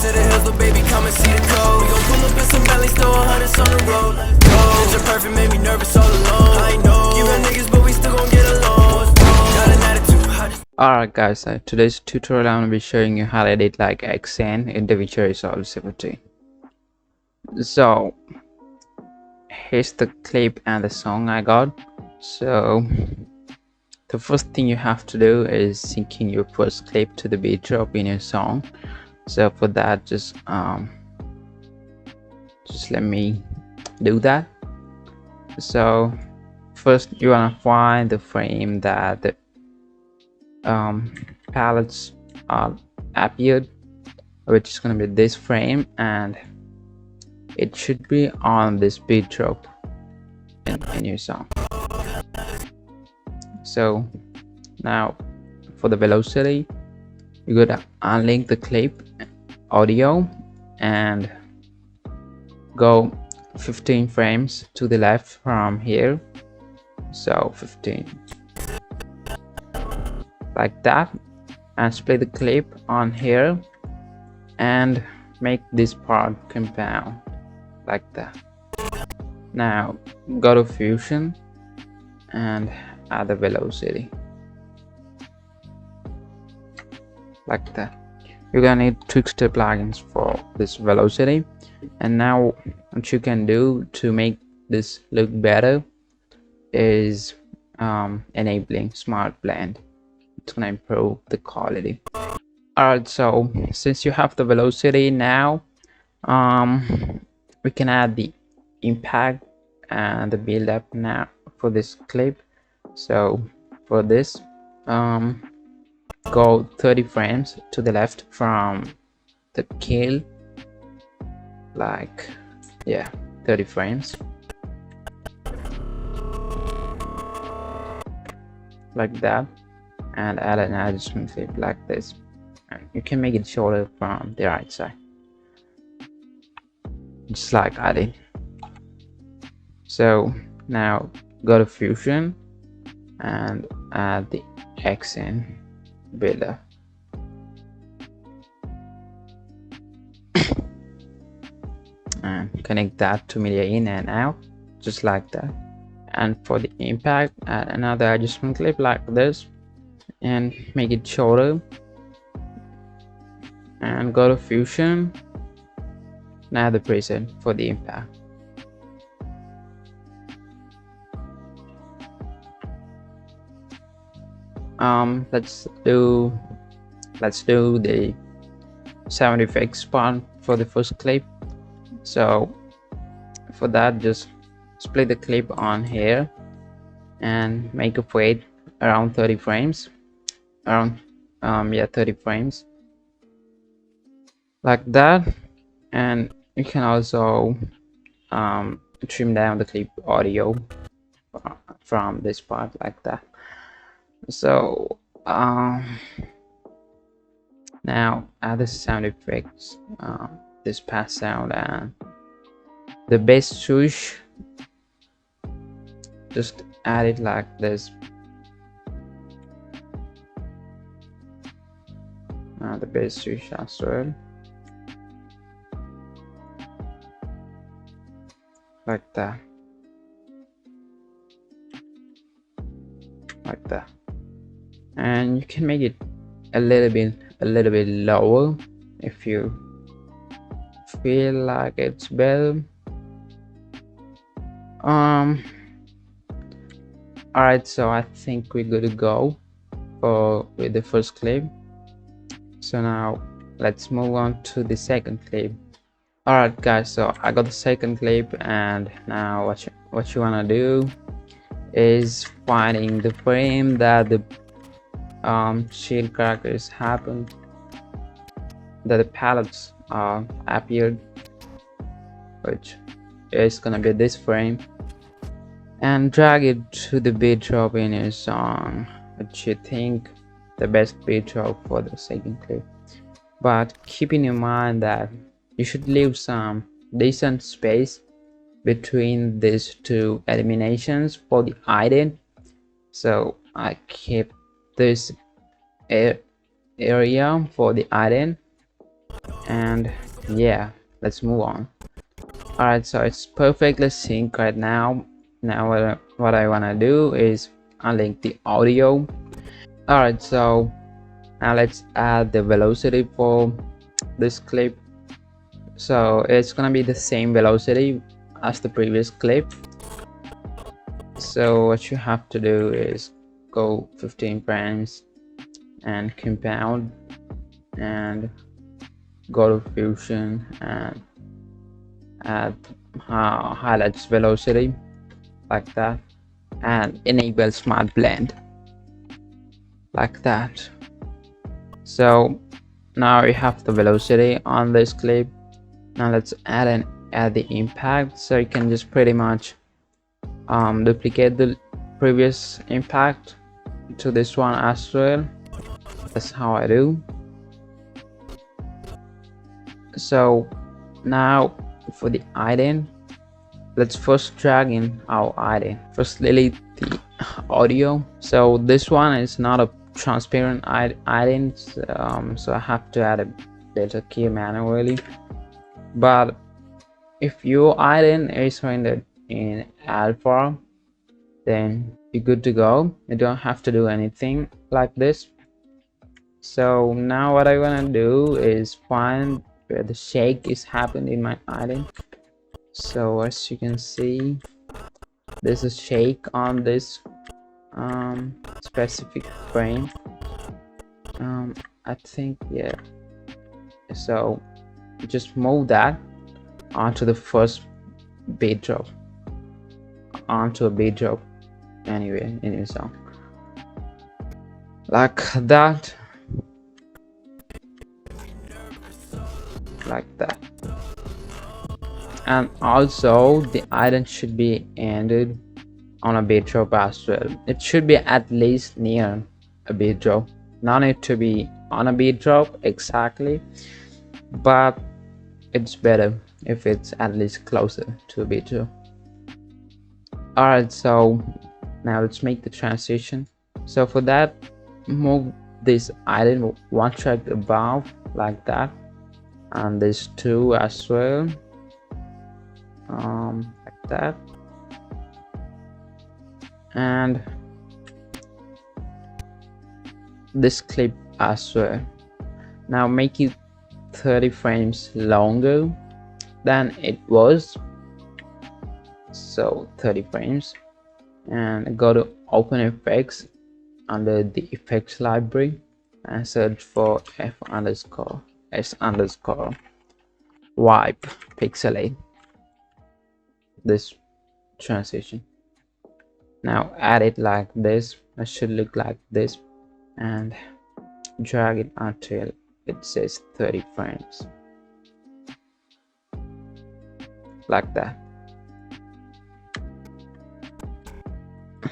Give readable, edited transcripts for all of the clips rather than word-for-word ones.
to the hills, but baby, come and see the code. We gon' pull up in some bellies, throw 100s on the road. Let's go. Picture perfect, made me nervous all alone. I know. You got niggas, but we still gon' get along. Got an attitude. Alright guys, today's tutorial I'm gonna be showing you how to edit like EXE1N in DaVinci Resolve 17. So here's the clip and the song I got. So the first thing you have to do is syncing your first clip to the beat drop in your song. So for that, just let me do that. So first you wanna find the frame that the palettes are appeared, which is going to be this frame, and it should be on this beat drop in your song. So now for the velocity, you gotta unlink the clip audio and go 15 frames to the left from here. So 15 like that, and split the clip on here and make this part compound like that. Now go to Fusion and add the velocity like that. You're gonna need Trickster plugins for this velocity, and now what you can do to make this look better is enabling Smart Blend. It's gonna improve the quality. Alright, so since you have the velocity now, we can add the impact and the build up now for this clip. So for this, go 30 frames to the left from the kill, like 30 frames like that, and add an adjustment clip like this, and you can make it shorter from the right side, just like I did. So now go to Fusion and add the EXE1N builder. And connect that to media in and out, just like that. And for the impact, add another adjustment clip like this and make it shorter, and go to Fusion and add the preset for the impact. Let's do the sound effects part for the first clip. So for that, just split the clip on here and make a fade around 30 frames, around 30 frames like that. And you can also trim down the clip audio from this part like that. So now add the sound effects, this pass sound and the bass swoosh. Just add it like this. The bass swoosh as well, like that, like that. And you can make it a little bit lower if you feel like it's better. Alright, so I think we're good to go with the first clip. So now let's move on to the second clip. Alright guys, so I got the second clip, and now what you wanna do is finding the frame that the shield crackers happen, that the palettes appeared, which is gonna be this frame, and drag it to the beat drop in your song, which you think the best beat drop for the second clip. But keep in mind that you should leave some decent space between these two eliminations for the ident. So I keep this area for the ident, and yeah, let's move on. Alright, so it's perfectly synced right now. Now what I want to do is unlink the audio. Alright, so now let's add the velocity for this clip. So it's gonna be the same velocity as the previous clip. So what you have to do is go 15 frames and compound and go to fusion and add highlights velocity like that, and enable smart blend like that. So now we have the velocity on this clip. Now let's add the impact. So you can just pretty much duplicate the previous impact to this one as well. That's how I do. So now for the ident, let's first drag in our ident. First delete the audio. So this one is not a transparent ident, so I have to add a delta key manually. But if your ident is rendered in alpha, then you're good to go. You don't have to do anything like this. So now what I want to do is find where the shake is happening in my ident. So as you can see, there's a shake on this specific frame. I think, yeah. So just move that onto the first beat drop, onto a beat drop anywhere in your song, like that, like that. And also the ident should be ended on a beat drop as well. It should be at least near a beat drop, not need to be on a beat drop exactly, but it's better if it's at least closer to a beat drop. Alright, so now let's make the transition. So for that, move this ident one track above like that, and this two as well, like that, and this clip as well. Now make it 30 frames longer than it was, so 30 frames, and go to open effects under the effects library and search for wipe pixelate this transition. Now add it like this. It should look like this, and drag it until it says 30 frames like that.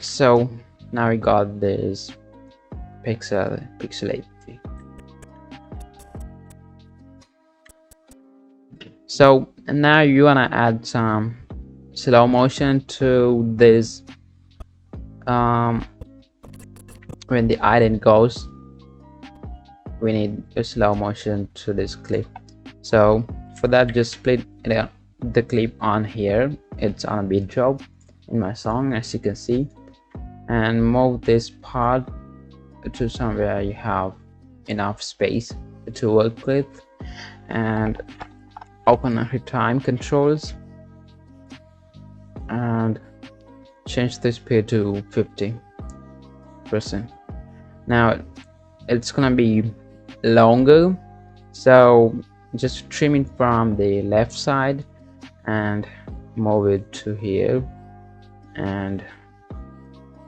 So now we got this pixelate. So now you wanna add some slow motion to this. When the ident goes, we need a slow motion to this clip. So for that, just split the clip on here. It's on a beat drop in my song, as you can see, and move this part to somewhere you have enough space to work with, and open retime controls and change this speed to 50%. Now it's gonna be longer, so just trim it from the left side and move it to here and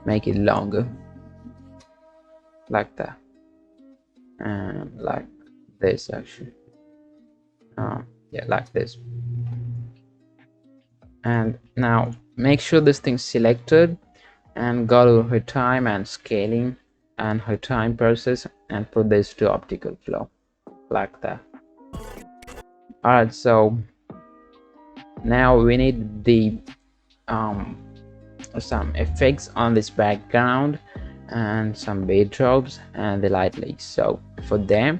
make it longer like that, and like this actually, yeah, like this. And now make sure this thing's selected and go to retime and scaling and retime process and put this to optical flow like that. Alright, so now we need the some effects on this background and some beat drops and the light leaks. So for them,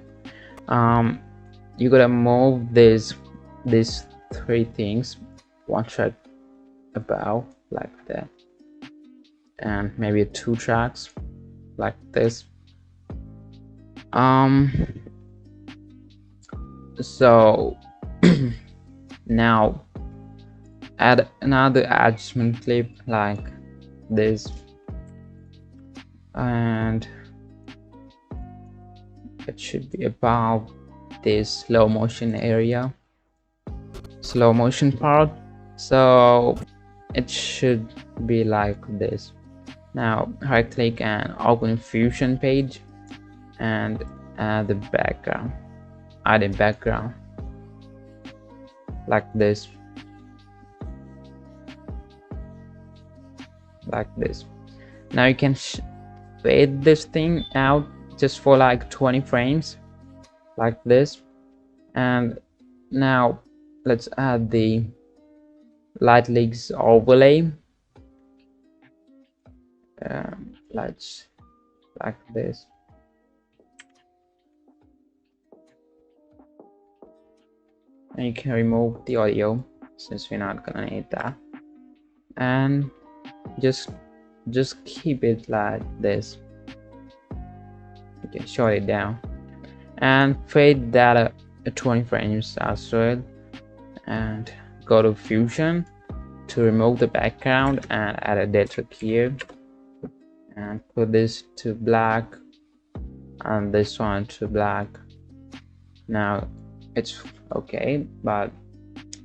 you gotta move these three things one track above like that, and maybe two tracks like this. So now add another adjustment clip like this, and it should be about this slow motion area, slow motion part. So it should be like this. Now right click and open Fusion page and add the background, add a background like this, like this. Now you can fade this thing out just for like 20 frames like this. And now let's add the light leaks overlay. Let's like this. And you can remove the audio since we're not gonna need that, and just keep it like this. You can short it down and fade that at 20 frames as well, and go to Fusion to remove the background and add a data here, and put this to black and this one to black. Now it's okay, but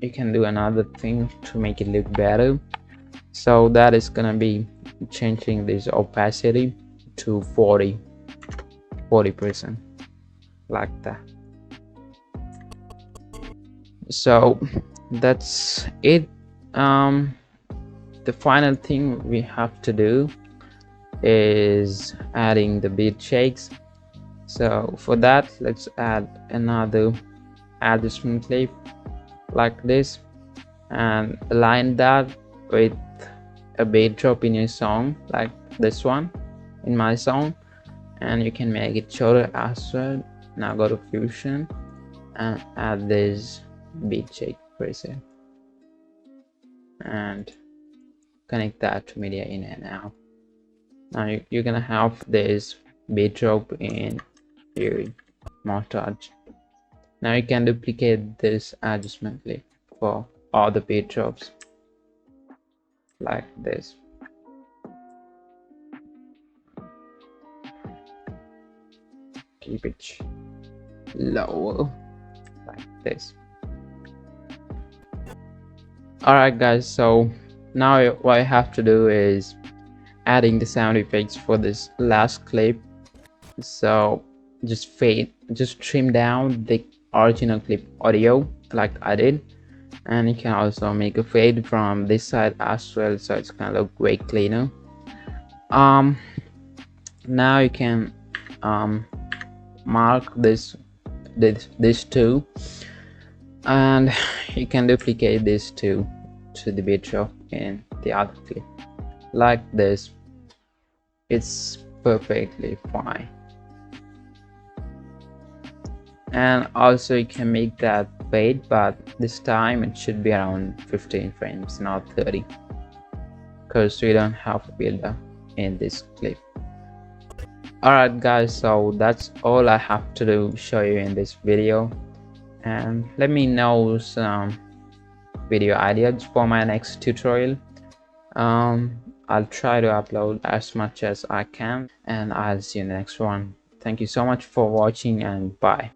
you can do another thing to make it look better. So that is gonna be changing this opacity to 40% like that. So that's it. The final thing we have to do is adding the beat shakes. So for that, let's add another adjustment clip like this, and align that with a beat drop in your song like this one in my song, and you can make it shorter as well. Now go to Fusion and add this beat shake preset and connect that to media in and out. Now you're gonna have this beat drop in your montage. Now you can duplicate this adjustment clip for all the beat drops like this. Keep it lower like this. Alright guys, so now what I have to do is adding the sound effects for this last clip. So just trim down the original clip audio like I did, and you can also make a fade from this side as well, so it's gonna look way cleaner. Now you can mark this two, and you can duplicate this two to the beat drop in the other clip like this. It's perfectly fine. And also you can make that fade, but this time it should be around 15 frames, not 30, because we don't have a builder in this clip. Alright guys, so that's all I have to do show you in this video, and let me know some video ideas for my next tutorial. I'll try to upload as much as I can, and I'll see you in the next one. Thank you so much for watching, and bye.